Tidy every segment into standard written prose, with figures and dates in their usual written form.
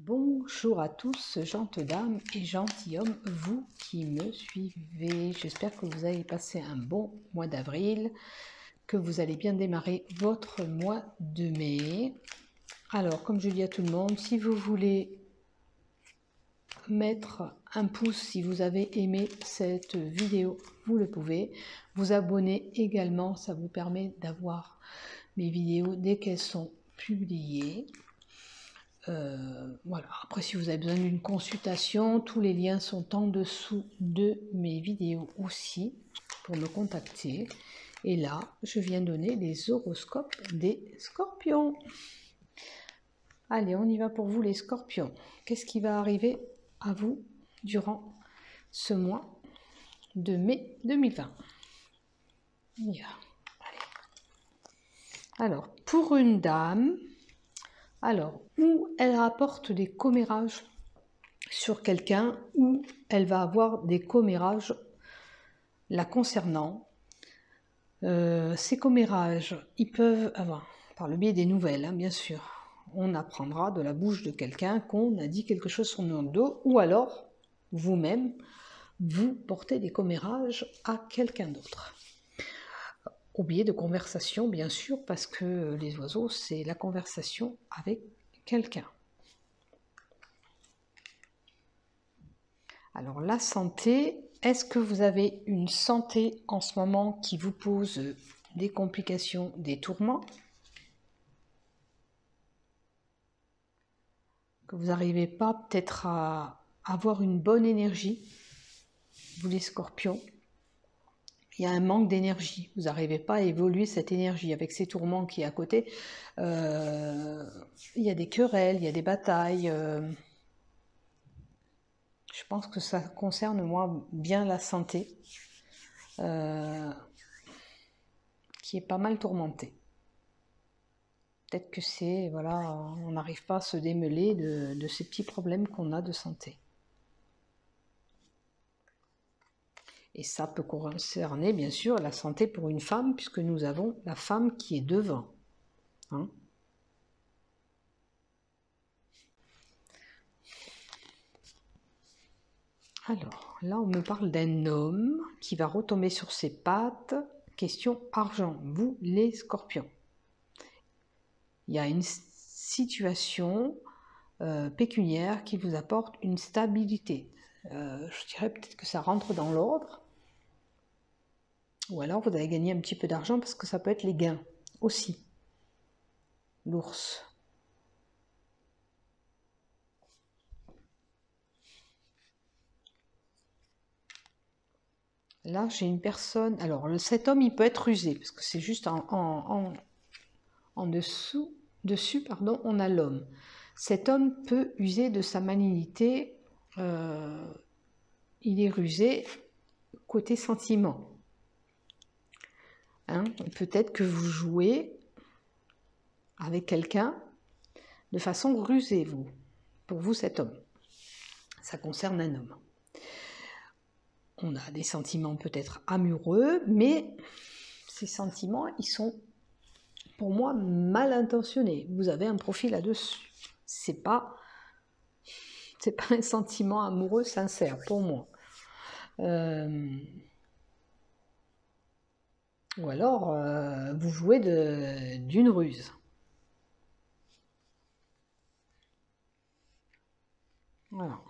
Bonjour à tous, gentes dames et gentilshommes, vous qui me suivez. J'espère que vous avez passé un bon mois d'avril, que vous allez bien démarrer votre mois de mai. Alors, comme je dis à tout le monde, si vous voulez mettre un pouce, si vous avez aimé cette vidéo, vous le pouvez. Vous abonner également, ça vous permet d'avoir mes vidéos dès qu'elles sont publiées. Voilà. Après, si vous avez besoin d'une consultation, tous les liens sont en dessous de mes vidéos aussi pour me contacter. Et là, je viens donner les horoscopes des scorpions. Allez, on y va pour vous les scorpions. Qu'est-ce qui va arriver à vous durant ce mois de mai 2020? On y va. Allez. Alors, pour une dame, où elle rapporte des commérages sur quelqu'un, ou elle va avoir des commérages la concernant. Ces commérages, ils peuvent avoir, par le biais des nouvelles, hein, bien sûr, on apprendra de la bouche de quelqu'un qu'on a dit quelque chose sur notre dos, ou alors, vous-même, vous portez des commérages à quelqu'un d'autre. Au biais de conversation, bien sûr, parce que les oiseaux, c'est la conversation avec quelqu'un. Alors la santé, est-ce que vous avez une santé en ce moment qui vous pose des complications, des tourments? Que vous n'arrivez pas peut-être à avoir une bonne énergie, vous les scorpions? Il y a un manque d'énergie, vous n'arrivez pas à évoluer cette énergie avec ces tourments qui est à côté. Il y a des querelles, il y a des batailles. Je pense que ça concerne moi bien la santé, qui est pas mal tourmentée. Peut-être que c'est, voilà, on n'arrive pas à se démêler de ces petits problèmes qu'on a de santé. Et ça peut concerner, bien sûr, la santé pour une femme, puisque nous avons la femme qui est devant. Hein? Alors, là, on me parle d'un homme qui va retomber sur ses pattes. Question argent, vous les scorpions. Il y a une situation pécuniaire qui vous apporte une stabilité. Je dirais peut-être que ça rentre dans l'ordre. Ou alors vous allez gagner un petit peu d'argent parce que ça peut être les gains aussi. L'ours. Là, j'ai une personne... Alors, cet homme, il peut être rusé, parce que c'est juste en dessous, pardon, on a l'homme. Cet homme peut user de sa malignité. Il est rusé côté sentiment. Hein, peut-être que vous jouez avec quelqu'un de façon rusée, vous. Pour vous, cet homme. Ça concerne un homme. On a des sentiments peut-être amoureux, mais ces sentiments, ils sont, pour moi, mal intentionnés. Vous avez un profil là-dessus. C'est pas un sentiment amoureux sincère, pour moi. Ou alors, vous jouez d'une ruse. Voilà.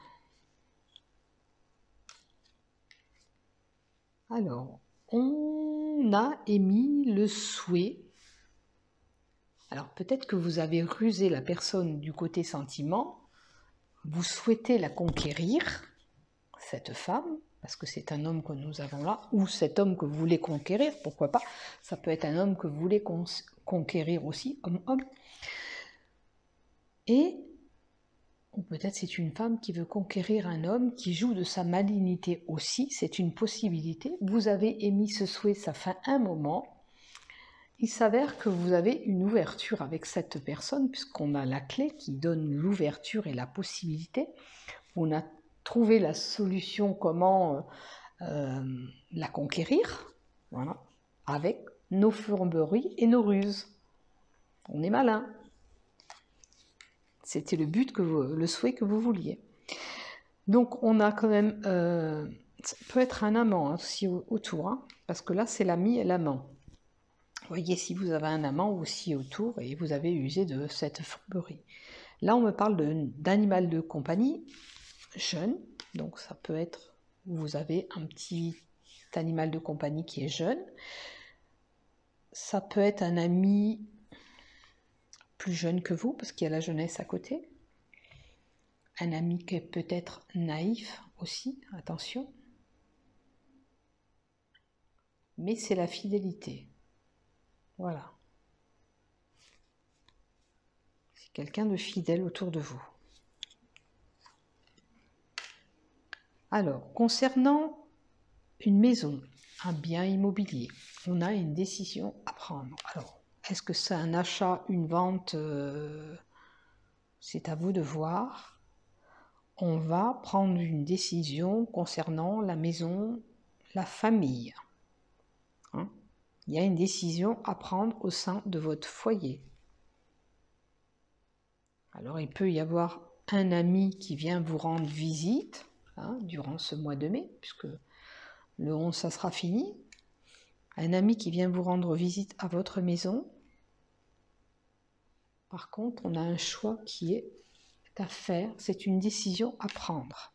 Alors, on a émis le souhait. Alors, peut-être que vous avez rusé la personne du côté sentiment. Vous souhaitez la conquérir, cette femme, parce que c'est un homme que nous avons là, ou cet homme que vous voulez conquérir, pourquoi pas. Ça peut être un homme que vous voulez conquérir aussi, homme-homme. Ou peut-être c'est une femme qui veut conquérir un homme, qui joue de sa malignité aussi, c'est une possibilité. Vous avez émis ce souhait, ça fait un moment. Il s'avère que vous avez une ouverture avec cette personne, puisqu'on a la clé qui donne l'ouverture et la possibilité. On a trouvé la solution comment la conquérir, voilà, avec nos fourberies et nos ruses. On est malin. C'était le but, le souhait que vous vouliez. Donc on a quand même, ça peut être un amant aussi autour, hein, parce que là c'est l'ami et l'amant. Voyez si vous avez un amant aussi autour et vous avez usé de cette fourberie. Là on me parle d'animal de compagnie jeune, donc ça peut être, vous avez un petit animal de compagnie qui est jeune. Ça peut être un ami plus jeune que vous, parce qu'il y a la jeunesse à côté. Un ami qui est peut-être naïf aussi, attention. Mais c'est la fidélité. Voilà. C'est quelqu'un de fidèle autour de vous. Alors, concernant une maison, un bien immobilier, on a une décision à prendre. Alors, est-ce que c'est un achat, une vente? C'est à vous de voir. On va prendre une décision concernant la maison, la famille. Hein? Il y a une décision à prendre au sein de votre foyer. Alors, il peut y avoir un ami qui vient vous rendre visite, hein, durant ce mois de mai, puisque le 11, ça sera fini. Un ami qui vient vous rendre visite à votre maison. Par contre, on a un choix qui est à faire, c'est une décision à prendre.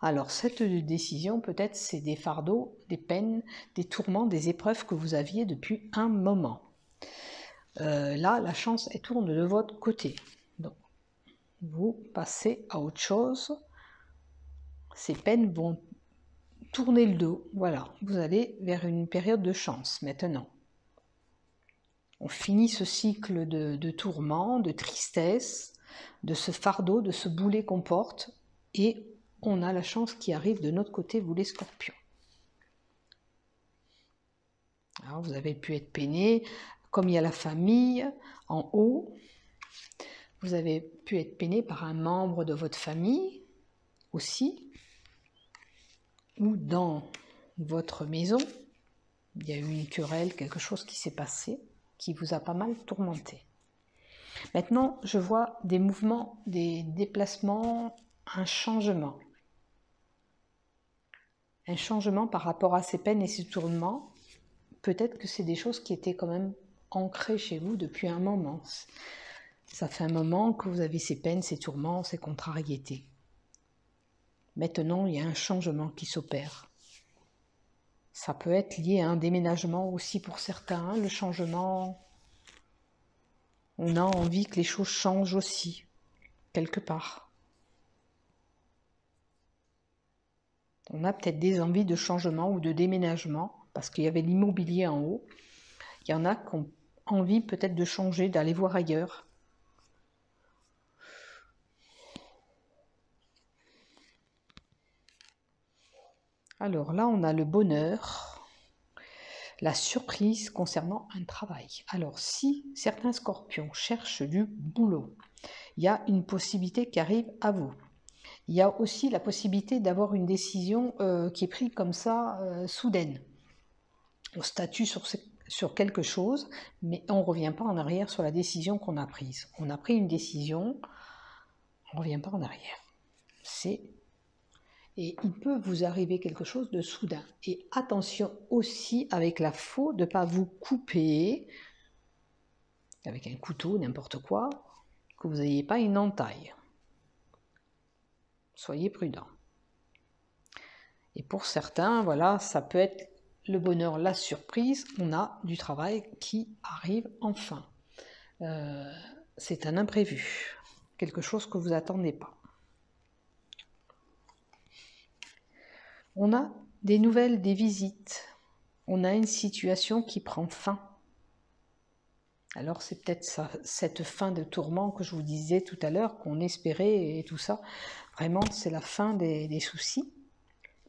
Alors, cette décision, peut-être, c'est des fardeaux, des peines, des tourments, des épreuves que vous aviez depuis un moment. Là, la chance, elle tourne de votre côté. Donc, vous passez à autre chose. Ces peines vont tourner le dos. Voilà, vous allez vers une période de chance maintenant. On finit ce cycle de tourments, de tristesse, de ce fardeau, de ce boulet qu'on porte, et on a la chance qui arrive de notre côté, vous les scorpions. Alors, vous avez pu être peiné, comme il y a la famille en haut, vous avez pu être peiné par un membre de votre famille aussi, ou dans votre maison, il y a eu une querelle, quelque chose qui s'est passé, qui vous a pas mal tourmenté. Maintenant, je vois des mouvements, des déplacements, un changement. Un changement par rapport à ces peines et ces tourments. Peut-être que c'est des choses qui étaient quand même ancrées chez vous depuis un moment. Ça fait un moment que vous avez ces peines, ces tourments, ces contrariétés. Maintenant, il y a un changement qui s'opère. Ça peut être lié à un déménagement aussi pour certains, le changement. On a envie que les choses changent aussi, quelque part. On a peut-être des envies de changement ou de déménagement, parce qu'il y avait l'immobilier en haut. Il y en a qui ont envie peut-être de changer, d'aller voir ailleurs. Alors là, on a le bonheur, la surprise concernant un travail. Alors, si certains scorpions cherchent du boulot, il y a une possibilité qui arrive à vous. Il y a aussi la possibilité d'avoir une décision qui est prise comme ça, soudaine. On statue sur quelque chose, mais on ne revient pas en arrière sur la décision qu'on a prise. On a pris une décision, on ne revient pas en arrière. Et il peut vous arriver quelque chose de soudain. Et attention aussi avec la faux de ne pas vous couper avec un couteau, n'importe quoi, que vous n'ayez pas une entaille. Soyez prudents. Et pour certains, voilà, ça peut être le bonheur, la surprise. On a du travail qui arrive enfin. C'est un imprévu, quelque chose que vous n'attendez pas. On a des nouvelles, des visites. On a une situation qui prend fin. Alors c'est peut-être cette fin de tourment que je vous disais tout à l'heure, qu'on espérait et tout ça. Vraiment, c'est la fin des soucis,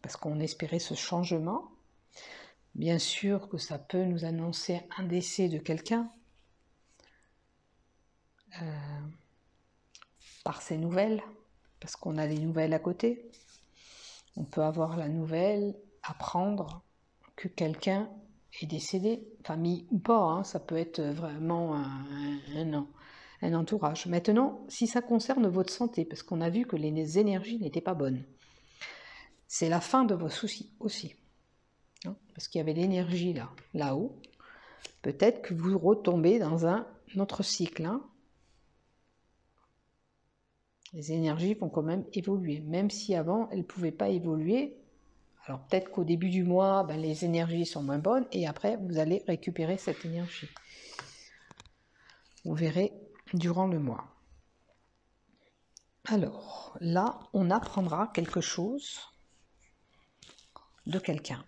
parce qu'on espérait ce changement. Bien sûr que ça peut nous annoncer un décès de quelqu'un par ces nouvelles, parce qu'on a les nouvelles à côté. On peut avoir la nouvelle, apprendre que quelqu'un est décédé, famille ou pas, hein, ça peut être vraiment un entourage. Maintenant, si ça concerne votre santé, parce qu'on a vu que les énergies n'étaient pas bonnes, c'est la fin de vos soucis aussi. Hein, parce qu'il y avait l'énergie là-haut. Peut-être que vous retombez dans un autre cycle. Hein. Les énergies vont quand même évoluer, même si avant elles ne pouvaient pas évoluer. Alors peut-être qu'au début du mois, les énergies sont moins bonnes et après vous allez récupérer cette énergie. Vous verrez durant le mois. Alors là, on apprendra quelque chose de quelqu'un.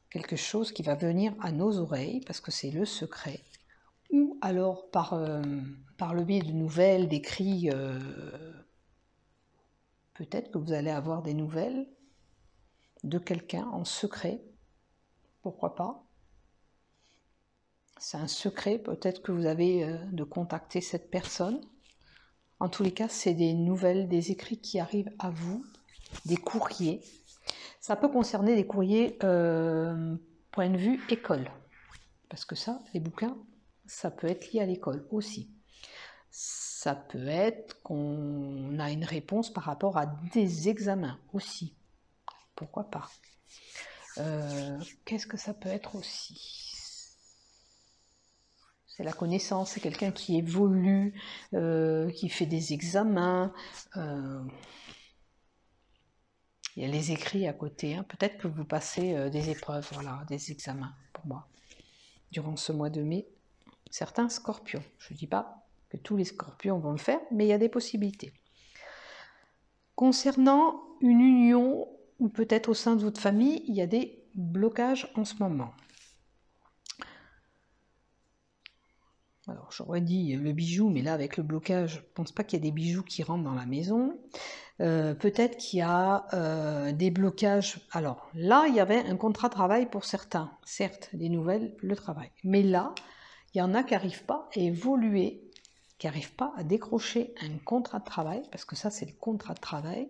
Quelque chose qui va venir à nos oreilles parce que c'est le secret. Ou alors par le biais de nouvelles, d'écrits, peut-être que vous allez avoir des nouvelles de quelqu'un en secret, pourquoi pas. C'est un secret, peut-être que vous avez de contacter cette personne. En tous les cas, c'est des nouvelles, des écrits qui arrivent à vous, des courriers. Ça peut concerner des courriers point de vue école, parce que ça, les bouquins, ça peut être lié à l'école aussi. Ça peut être qu'on a une réponse par rapport à des examens aussi. Pourquoi pas. Qu'est-ce que ça peut être aussi? C'est la connaissance, c'est quelqu'un qui évolue, qui fait des examens. Il y a les écrits à côté. Hein. Peut-être que vous passez des épreuves, voilà, des examens pour moi. Durant ce mois de mai, certains scorpions. Je ne dis pas que tous les scorpions vont le faire, mais il y a des possibilités. Concernant une union, ou peut-être au sein de votre famille, il y a des blocages en ce moment. Alors j'aurais dit le bijou, mais là avec le blocage, je ne pense pas qu'il y ait des bijoux qui rentrent dans la maison. Peut-être qu'il y a des blocages. Alors là, il y avait un contrat de travail pour certains, certes, des nouvelles, le travail. Mais là, il y en a qui n'arrivent pas à évoluer, qui n'arrivent pas à décrocher un contrat de travail, parce que ça c'est le contrat de travail.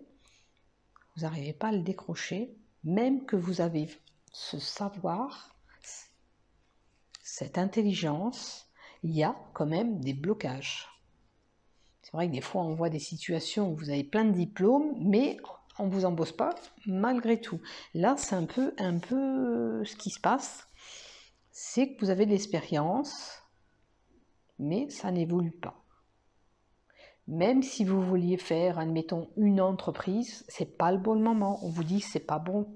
Vous n'arrivez pas à le décrocher, même que vous avez ce savoir, cette intelligence, il y a quand même des blocages. C'est vrai que des fois on voit des situations où vous avez plein de diplômes, mais on ne vous embauche pas malgré tout. Là, c'est un peu ce qui se passe, c'est que vous avez de l'expérience, mais ça n'évolue pas. Même si vous vouliez faire, admettons, une entreprise, c'est pas le bon moment. On vous dit que c'est pas bon.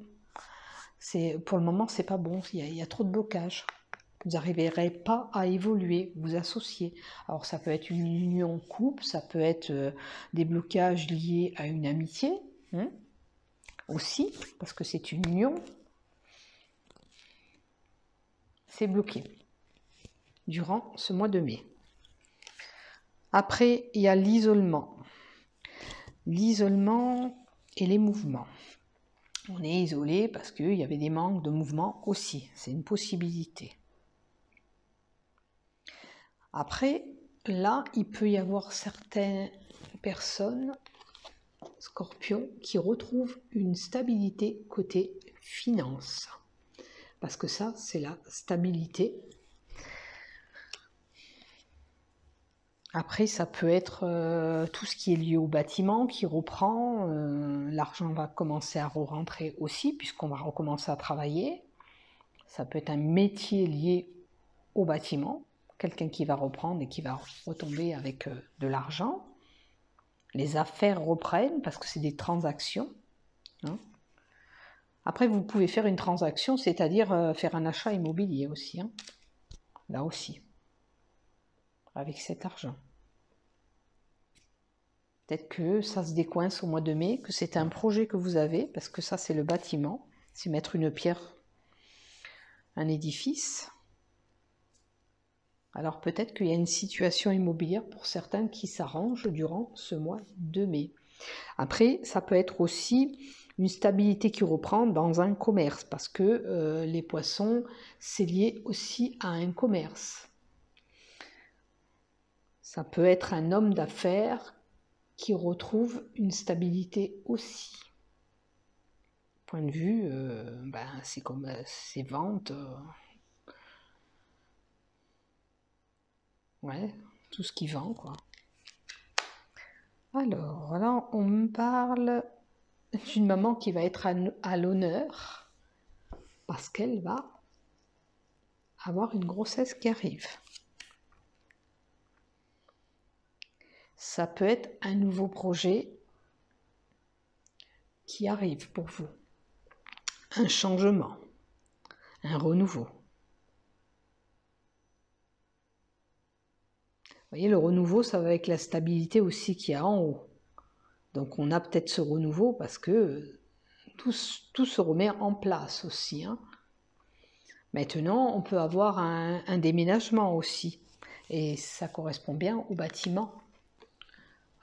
Pour le moment, c'est pas bon. Il y a trop de blocages. Vous n'arriverez pas à évoluer, vous associer. Alors ça peut être une union couple, ça peut être des blocages liés à une amitié, hein, aussi, parce que c'est une union. C'est bloqué durant ce mois de mai. Après, il y a l'isolement. L'isolement et les mouvements. On est isolé parce qu'il y avait des manques de mouvement aussi. C'est une possibilité. Après, là, il peut y avoir certaines personnes, scorpions, qui retrouvent une stabilité côté finance. Parce que ça, c'est la stabilité. Après, ça peut être tout ce qui est lié au bâtiment qui reprend. L'argent va commencer à rentrer aussi, puisqu'on va recommencer à travailler. Ça peut être un métier lié au bâtiment. Quelqu'un qui va reprendre et qui va retomber avec de l'argent. Les affaires reprennent parce que c'est des transactions. Hein. Après, vous pouvez faire une transaction, c'est-à-dire faire un achat immobilier aussi. Hein. Là aussi, avec cet argent. Peut-être que ça se décoince au mois de mai, que c'est un projet que vous avez, parce que ça, c'est le bâtiment. C'est mettre une pierre, un édifice. Alors peut-être qu'il y a une situation immobilière pour certains qui s'arrange durant ce mois de mai. Après, ça peut être aussi une stabilité qui reprend dans un commerce, parce que les poissons, c'est lié aussi à un commerce. Ça peut être un homme d'affaires qui retrouve une stabilité aussi. Point de vue, c'est comme ses ventes. Ouais, tout ce qui vend, quoi. Alors, là, on me parle d'une maman qui va être à l'honneur parce qu'elle va avoir une grossesse qui arrive. Ça peut être un nouveau projet qui arrive pour vous. Un changement, un renouveau. Vous voyez, le renouveau, ça va avec la stabilité aussi qu'il y a en haut. Donc on a peut-être ce renouveau parce que tout se remet en place aussi. Hein. Maintenant, on peut avoir un déménagement aussi. Et ça correspond bien au bâtiment.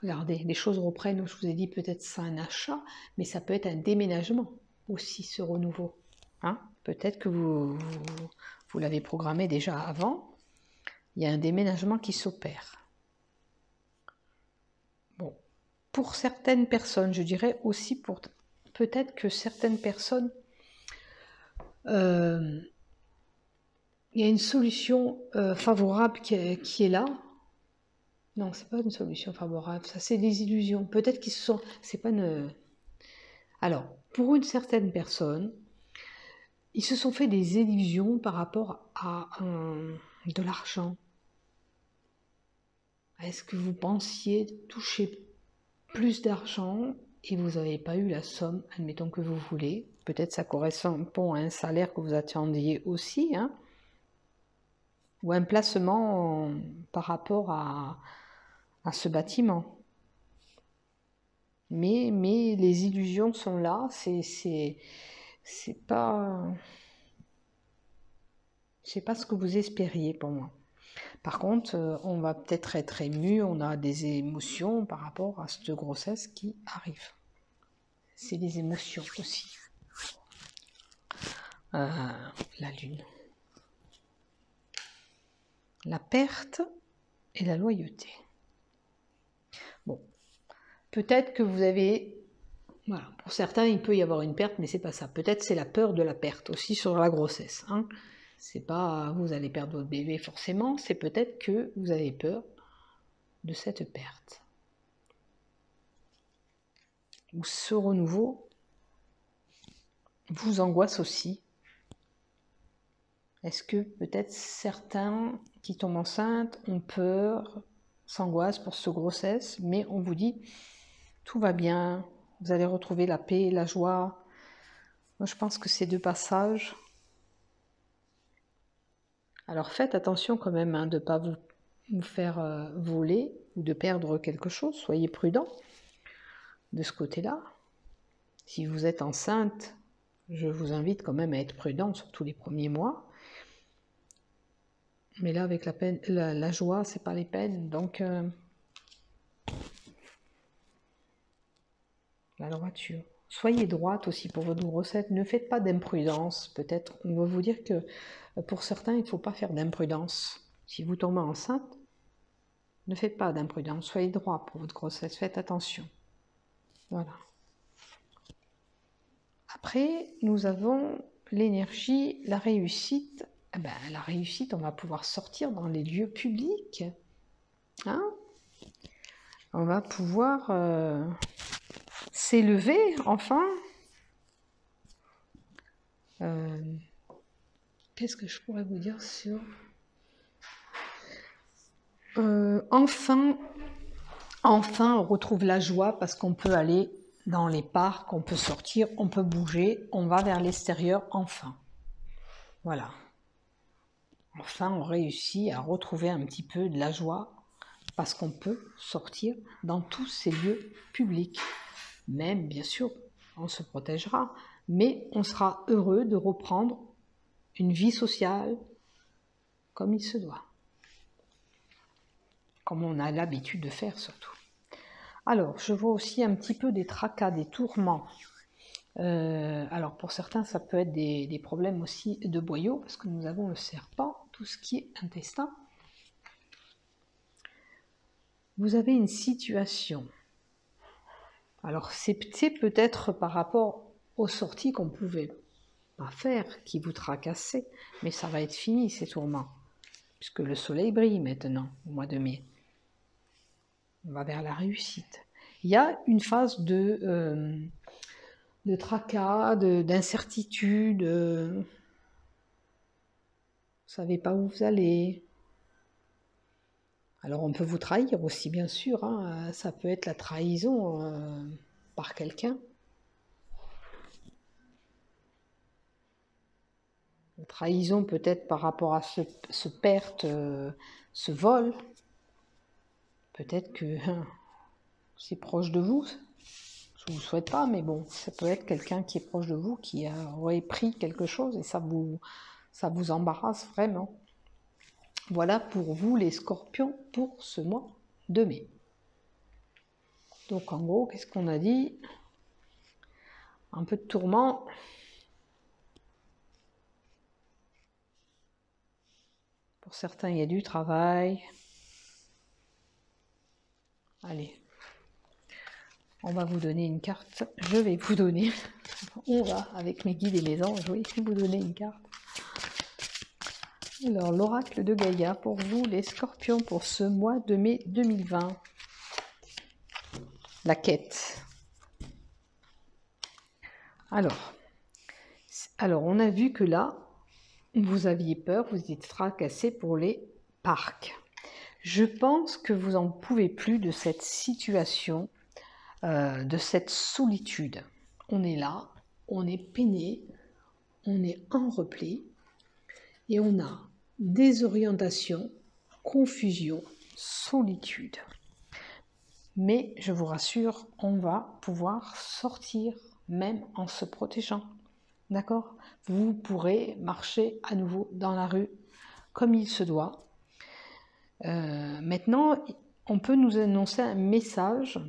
Regardez, les choses reprennent, je vous ai dit peut-être c'est un achat, mais ça peut être un déménagement aussi, ce renouveau. Hein, peut-être que vous l'avez programmé déjà avant. Il y a un déménagement qui s'opère. Bon, pour certaines personnes, je dirais aussi pour peut-être que certaines personnes, il y a une solution favorable qui est là. Non, c'est pas une solution favorable, ça c'est des illusions. Peut-être qu'ils se sont... C'est pas une... Alors, pour une certaine personne, ils se sont fait des illusions par rapport à de l'argent. Est-ce que vous pensiez toucher plus d'argent et vous n'avez pas eu la somme, admettons que vous voulez? Peut-être ça correspond à un salaire que vous attendiez aussi, hein, ou un placement par rapport à ce bâtiment. Mais les illusions sont là, c'est pas ce que vous espériez pour moi. Par contre, on va peut-être être ému, on a des émotions par rapport à cette grossesse qui arrive. C'est des émotions aussi. La lune. La perte et la loyauté. Bon, peut-être que vous avez... Voilà, pour certains, il peut y avoir une perte, mais c'est pas ça. Peut-être c'est la peur de la perte aussi sur la grossesse. Hein. C'est pas vous allez perdre votre bébé forcément, c'est peut-être que vous avez peur de cette perte. Ou ce renouveau vous angoisse aussi. Est-ce que peut-être certains qui tombent enceintes ont peur, s'angoissent pour cette grossesse, mais on vous dit tout va bien, vous allez retrouver la paix, la joie. Moi, je pense que c'est de passage. Alors faites attention quand même de ne pas vous faire voler ou de perdre quelque chose. Soyez prudent de ce côté-là. Si vous êtes enceinte, je vous invite quand même à être prudent, surtout les premiers mois. Mais là, avec la joie, c'est pas les peines. Donc, la droiture. Soyez droite aussi pour votre grossesse. Ne faites pas d'imprudence. Peut-être, on va vous dire que pour certains, il ne faut pas faire d'imprudence. Si vous tombez enceinte, ne faites pas d'imprudence. Soyez droit pour votre grossesse. Faites attention. Voilà. Après, nous avons l'énergie, la réussite. Eh ben, la réussite, on va pouvoir sortir dans les lieux publics. Hein? On va pouvoir s'élever, enfin. Qu'est-ce que je pourrais vous dire sur... enfin, on retrouve la joie parce qu'on peut aller dans les parcs, on peut sortir, on peut bouger, on va vers l'extérieur, enfin. Voilà. Enfin, on réussit à retrouver un petit peu de la joie parce qu'on peut sortir dans tous ces lieux publics. Même, bien sûr, on se protégera, mais on sera heureux de reprendre une vie sociale comme il se doit. Comme on a l'habitude de faire surtout. Alors, je vois aussi un petit peu des tracas, des tourments. Alors, pour certains, ça peut être des problèmes aussi de boyaux, parce que nous avons le serpent, tout ce qui est intestin. Vous avez une situation. Alors, c'est peut-être par rapport aux sorties qu'on ne pouvait pas faire, qui vous tracassaient, mais ça va être fini, ces tourments, puisque le soleil brille maintenant, au mois de mai. on va vers la réussite. Il y a une phase de tracas, d'incertitude, vous ne savez pas où vous allez. Alors on peut vous trahir aussi, bien sûr, hein. Ça peut être la trahison par quelqu'un. La trahison peut-être par rapport à ce perte, ce vol. Peut-être que c'est proche de vous. Je ne vous souhaite pas, mais bon, ça peut être quelqu'un qui est proche de vous qui aurait pris quelque chose et ça vous embarrasse vraiment. Voilà pour vous les scorpions pour ce mois de mai. Donc en gros, qu'est-ce qu'on a dit? Un peu de tourment. Pour certains, il y a du travail. Allez, on va vous donner une carte. Je vais vous donner, on va avec mes guides et mes anges, oui, vous donner une carte. Alors, l'oracle de Gaïa pour vous, les scorpions, pour ce mois de mai 2020. La quête. Alors, on a vu que là, vous aviez peur, vous étiez tracassé pour les parcs. Je pense que vous n'en pouvez plus de cette situation, de cette solitude. On est là, on est peiné, on est en repli et on a désorientation, confusion, solitude. Mais je vous rassure, on va pouvoir sortir même en se protégeant. D'accord? Vous pourrez marcher à nouveau dans la rue comme il se doit. Maintenant, on peut nous annoncer un message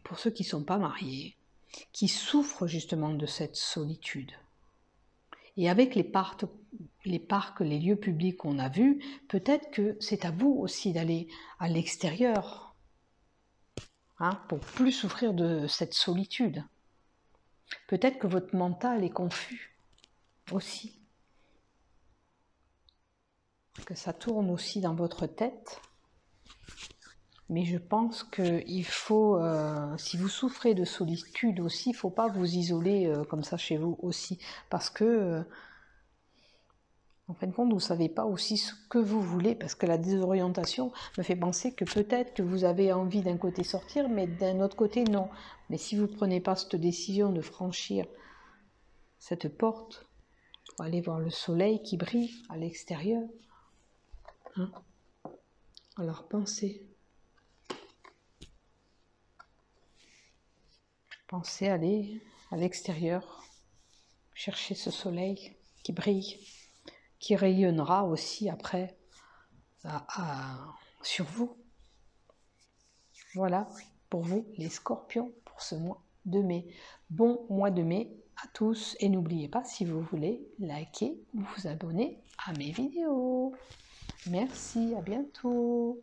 pour ceux qui ne sont pas mariés, qui souffrent justement de cette solitude. Et avec les parcs, les lieux publics qu'on a vus, peut-être que c'est à vous aussi d'aller à l'extérieur, hein, pour plus souffrir de cette solitude. Peut-être que votre mental est confus aussi. Que ça tourne aussi dans votre tête. Mais je pense qu'il faut, si vous souffrez de solitude aussi, il ne faut pas vous isoler comme ça chez vous aussi. Parce que, en fin de compte, vous ne savez pas aussi ce que vous voulez. Parce que la désorientation me fait penser que peut-être que vous avez envie d'un côté sortir, mais d'un autre côté, non. Mais si vous ne prenez pas cette décision de franchir cette porte pour aller voir le soleil qui brille à l'extérieur, hein, alors pensez à aller à l'extérieur, chercher ce soleil qui brille, qui rayonnera aussi après sur vous. Voilà pour vous les scorpions pour ce mois de mai. Bon mois de mai à tous et n'oubliez pas, si vous voulez, liker ou vous abonner à mes vidéos. Merci, à bientôt.